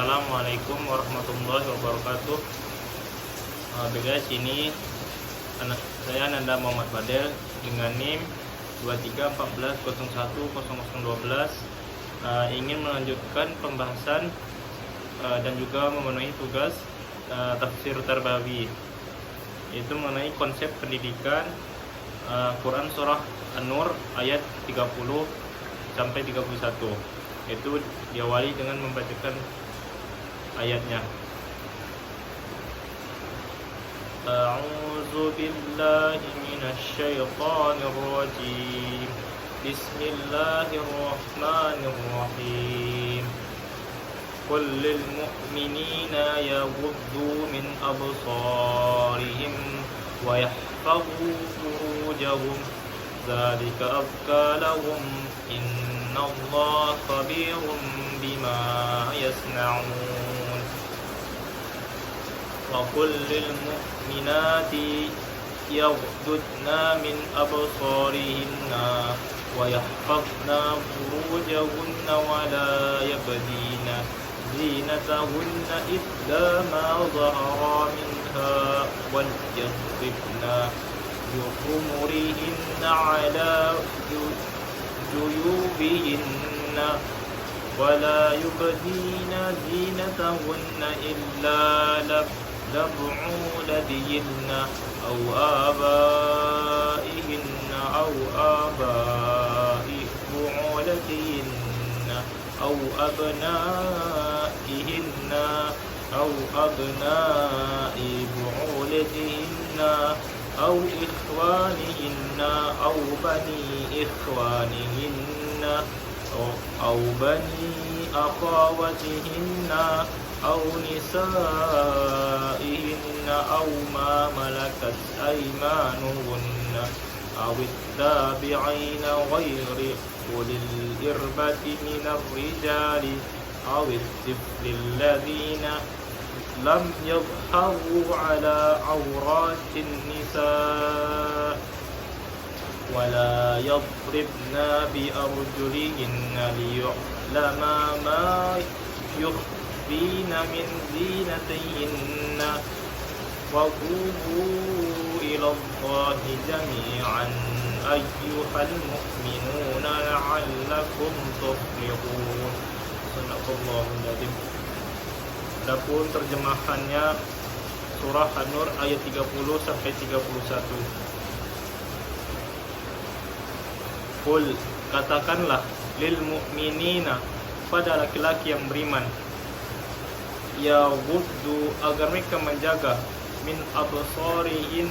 Assalamualaikum warahmatullahi wabarakatuh. Guys, ini saya Nanda Muhammad Fadel dengan NIM 2314010012 ingin melanjutkan pembahasan dan juga memenuhi tugas tafsir Tarbawi, yaitu mengenai konsep pendidikan Quran surah An-Nur ayat 30 sampai 31. Itu diawali dengan membacakan ayatnya. A'udzu billahi minasy syaithanir rajim. Bismillahirrahmanirrahim. Qul lil mu'minina yaghuddu min absarihim wa yahfazu furujahum dzalika azka lahum innallaha khabirun bima yasna'un. Wa qul lil mu'minati yaghdudna min absarihinna wa yahfazna furujahunna wa la yabdina zinatahunna illa ma zahara minha wal yadribna بخمرهن على جيوبهن ولا يبدين زينتهن إلا لبعولتهن أو آبائهن أو آباء بعولتهن أو أبنائهن أو أبناء بعولتهن أو إخوانهن أو بني إخوانهن أو بني أخواتهن أو نسائهن أو ما ملكت أيمانهن أو التابعين غير أولي الإربة من الرجال أو الطفل الذين لم يظهروا على عورات النساء ولا يضربن بأرجلهن ليعلم ما يخفين من زينتهن وتوبوا إلى الله جميعا أيها المؤمنون لعلكم تفلحون. Sadaqallahul Adzim. Adapun terjemahannya surah An-Nur ayat 30 sampai 31. Qul, katakanlah, lil mu'minina, pada laki-laki yang beriman, ya ghuddu, agar mereka menjaga, min absarihin,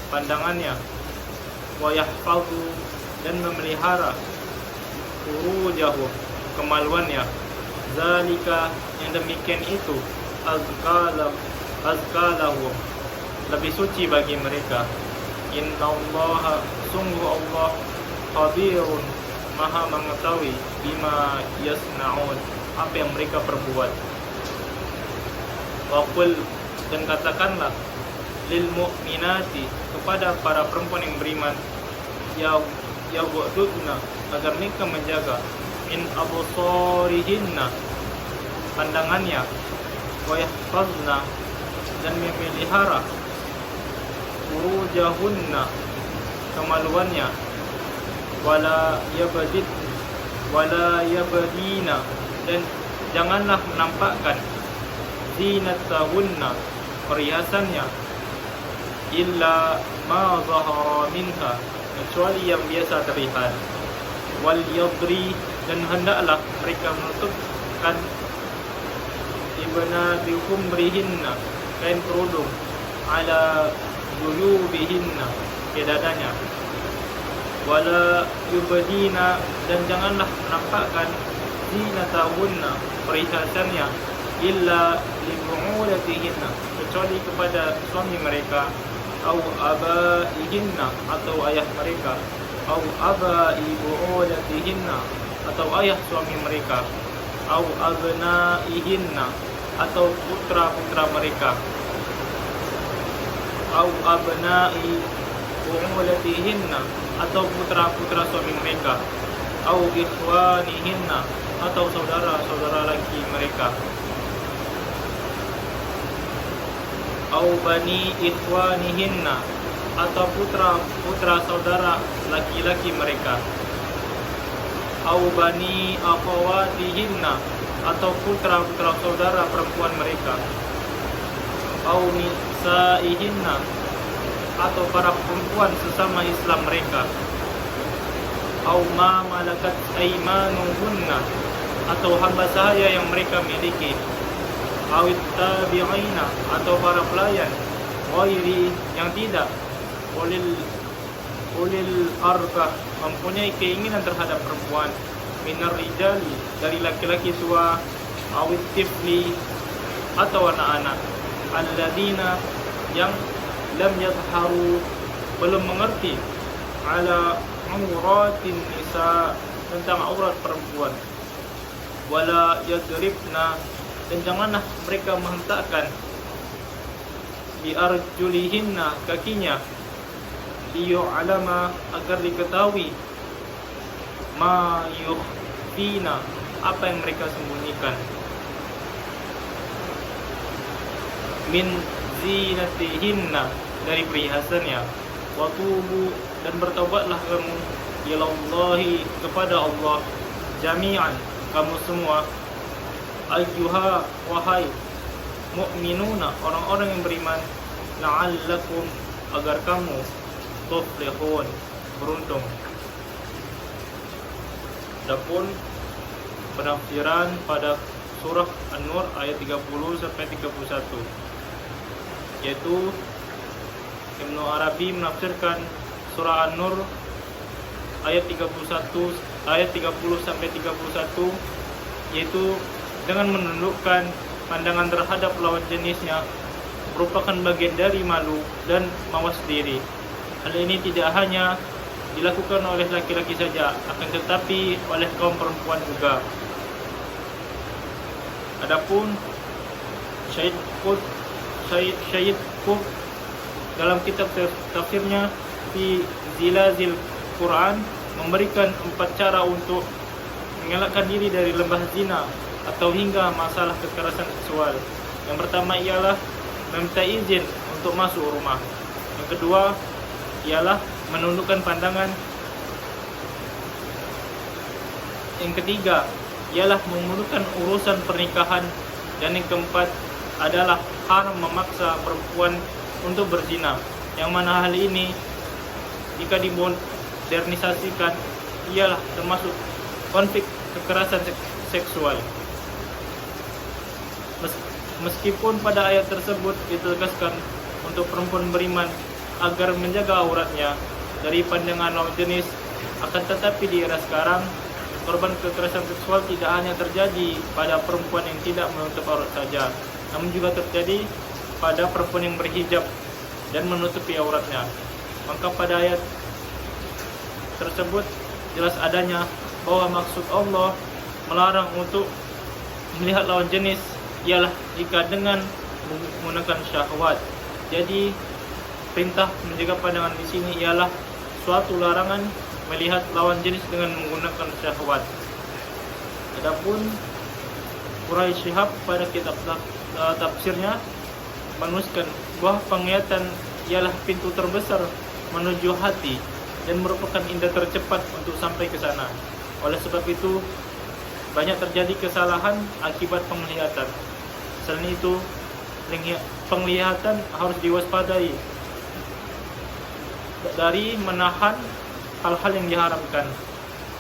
pandangannya, wa yahfazu, dan memelihara, furujahum, kemaluannya, zalika, yang demikian itu, azkalahum, lebih suci bagi mereka. Innallaha, sungguh Allah, khabirun, maha mengetahui, bima yasna'un, apa yang mereka perbuat. Wa qul, dan katakanlah, lil mu'minati, kepada para perempuan yang beriman, ya ghududna, agar mereka menjaga, min absarihinna, pandangannya, wa yahfazna, dan memelihara, furujahunna, kemaluannya, wala yabdina, dan janganlah menampakkan, zinatahunna, perhiasannya, illa ma zahara minha, kecuali yang biasa terlihat, wal yadri, dan hendaklah mereka menutupkan ibna bikumrihinna, kain kerudung, ala juyubihinna, ke dadanya, wala yubdina, dan janganlah menampakkan, zinatahunna, perhiasannya, illa libu'ulatihinna, kecuali kepada suami mereka, au abaihinna, atau ayah mereka, au abai bu'ulatihinna, atau ayah suami mereka, au abnaihinna, atau putra-putra mereka, au abnai bu'ulatihinna, atau putra-putra suami mereka, au ikhwanihinna, atau saudara-saudara laki mereka, au bani ikhwanihinna, atau putra saudara laki-laki mereka, au bani akhawatihinna, atau putra saudara perempuan mereka, au nisaihinna, atau para perempuan sesama Islam mereka, au ma malakat aimanuhunna, atau hamba sahaya yang mereka miliki, awit tabi'ina, atau para pelayan, ghairi yang tidak, ulil arbah, mempunyai keinginan terhadap perempuan, minar rijali, dari laki-laki tua, awit tifli, atau anak-anak, alladzina, yang lam yadharu, belum mengerti, ala auratin nisa, tentang aurat perempuan, wala yadribna, dan janganlah mereka menghentakkan, bi arjulihinna, kakinya, liyu'lama, agar diketahui, ma yukhfina, apa yang mereka sembunyikan, min zinatihinna, dari perhiasannya, wa tubu, dan bertaubatlah kamu, ilallahi, kepada Allah, jami'an, kamu semua, ayyuha, wahai mu'minuna, orang-orang yang beriman, la'allakum, agar kamu tuflihun, beruntung. Adapun penafsiran pada surah An-Nur ayat 30 sampai 31, yaitu Ibnu Arabi menafsirkan surah An-Nur ayat 30 sampai 31, yaitu dengan menundukkan pandangan terhadap lawan jenisnya merupakan bagian dari malu dan mawas diri. Hal ini tidak hanya dilakukan oleh laki-laki saja, akan tetapi oleh kaum perempuan juga. Adapun Syed Qutb dalam kitab tafsirnya di Zilazil Quran memberikan 4 cara untuk mengelakkan diri dari lembah zina atau hingga masalah kekerasan seksual. Yang pertama ialah meminta izin untuk masuk rumah. Yang kedua ialah menundukkan pandangan. Yang ketiga ialah memundurkan urusan pernikahan. Dan yang keempat adalah haram memaksa perempuan untuk berzina, yang mana hal ini jika dimodernisasikan ialah termasuk konflik kekerasan seksual. Meskipun pada ayat tersebut ditegaskan untuk perempuan beriman agar menjaga auratnya dari pandangan lawan jenis, akan tetapi di era sekarang korban kekerasan seksual tidak hanya terjadi pada perempuan yang tidak menutup aurat saja, namun juga terjadi pada perempuan yang berhijab dan menutupi auratnya. Maka pada ayat tersebut jelas adanya bahwa maksud Allah melarang untuk melihat lawan jenis ialah jika dengan menggunakan syahwat. Jadi perintah menjaga pandangan di sini ialah suatu larangan melihat lawan jenis dengan menggunakan syahwat. Adapun Quraisy Shihab pada kitab tafsirnya menuliskan bahwa penglihatan ialah pintu terbesar menuju hati dan merupakan indah tercepat untuk sampai ke sana. Oleh sebab itu banyak terjadi kesalahan akibat penglihatan. Selain itu, penglihatan harus diwaspadai dari menahan hal-hal yang diharamkan.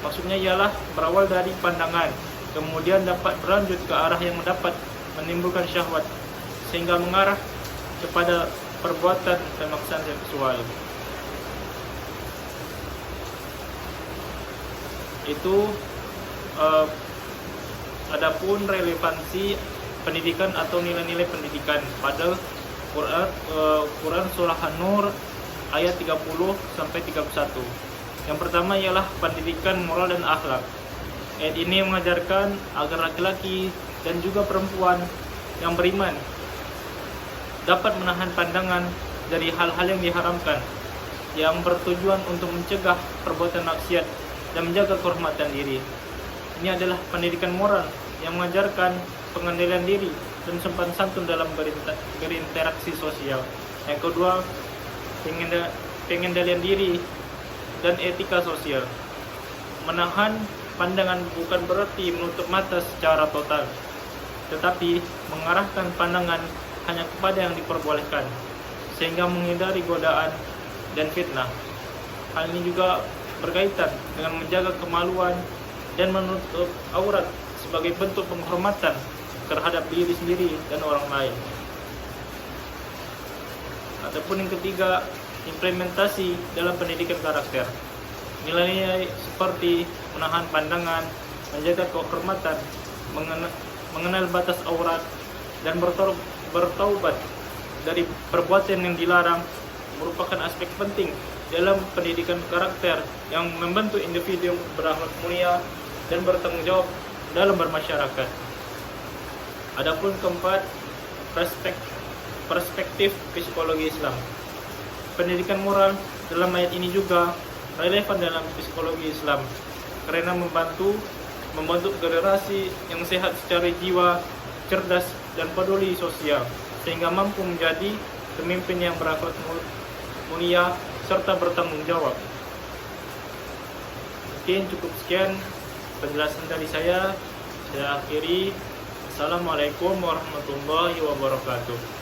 Maksudnya ialah berawal dari pandangan, kemudian dapat berlanjut ke arah yang dapat menimbulkan syahwat, sehingga mengarah kepada perbuatan pemaksaan seksual. Itu adapun relevansi pendidikan atau nilai-nilai pendidikan pada Quran surah An-Nur ayat 30 sampai 31. Yang pertama ialah pendidikan moral dan akhlak. Ayat ini mengajarkan agar laki-laki dan juga perempuan yang beriman dapat menahan pandangan dari hal-hal yang diharamkan, yang bertujuan untuk mencegah perbuatan maksiat dan menjaga kehormatan diri. Ini adalah pendidikan moral yang mengajarkan pengendalian diri dan sopan santun dalam berinteraksi sosial. Yang kedua, pengendalian diri dan etika sosial. Menahan pandangan bukan berarti menutup mata secara total, tetapi mengarahkan pandangan hanya kepada yang diperbolehkan, sehingga menghindari godaan dan fitnah. Hal ini juga berkaitan dengan menjaga kemaluan dan menutup aurat sebagai bentuk penghormatan terhadap diri sendiri dan orang lain. Ataupun yang ketiga, implementasi dalam pendidikan karakter. Nilai-nilai seperti menahan pandangan, menjaga kehormatan, mengenal batas aurat, dan bertaubat dari perbuatan yang dilarang merupakan aspek penting dalam pendidikan karakter yang membentuk individu yang berakhlak mulia dan bertanggung jawab dalam bermasyarakat. Adapun keempat, perspektif psikologi Islam. Pendidikan moral dalam ayat ini juga relevan dalam psikologi Islam karena membentuk generasi yang sehat secara jiwa, cerdas, dan peduli sosial, sehingga mampu menjadi pemimpin yang berakhlak mulia serta bertanggung jawab. Mungkin cukup sekian penjelasan dari saya. Saya akhiri. Assalamualaikum warahmatullahi wabarakatuh.